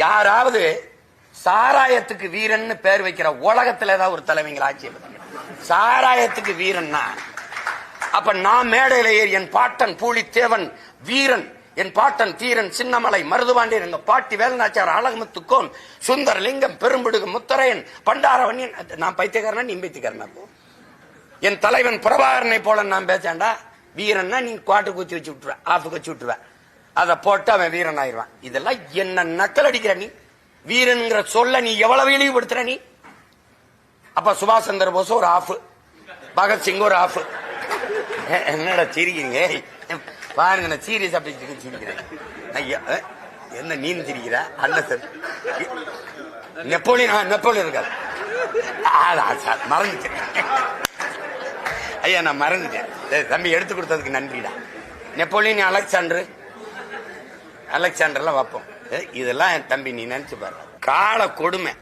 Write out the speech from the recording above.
யாராவது சாராயத்துக்கு வீரன் பேர் வைக்கிற உலகத்துல ஏதாவது ஒரு தலைவங்களை ஆட்சி சாராயத்துக்கு வீரன்னா அப்ப நான் மேடையில ஏறி என் பாட்டன் பூலித்தேவன் வீரன், என் பாட்டன் தீரன் சின்னமலை மருதுபாண்டியன், எங்க பாட்டி வேலநாச்சார் அழகுமுத்துக்கோன் சுந்தரலிங்கம் பெரும்பிடுகு முத்தரையன் பண்டாரவன்யன். நான் பைத்தியக்காரனா நீ பைத்தியக்காரனா? என் தலைவன் பிரபாகரனை போல நான் பேசாண்டா வீரன்னா நீ குவாட்டு குத்தி வச்சு விட்டுருவேன், ஆஃபுக்கு வச்சு விட்டுருவேன். அதை போட்டு அவன் வீரன் ஆயிடுவான். இதெல்லாம் என்ன நக்கல் அடிக்கிற நீ? வீரன்கிற சொல்ல நீ எவ்வளவு இழிவுபடுத்துற நீ? அப்ப சுபாஷ் சந்திர போஸ் ஒரு ஆஃப், பகத்சிங் ஒரு ஆஃப். என்னடா சிரிக்கிறீங்க? பாருங்க, நான் சீரியஸ் அப்படி சிரிக்கிறேன். என்ன நீ சிரிக்கிற? அல்ல சார், நெப்போலியன் இருக்காது. மறந்துட்டேன் ஐயா, நான் மறந்துட்டேன். தம்பி எடுத்து கொடுத்ததுக்கு நன்றிடா. நெப்போலியன் அலெக்சாண்டர்லாம் வைப்போம். இதெல்லாம் என் தம்பி நீ நினைச்சு பாரு. கால கொடுமை.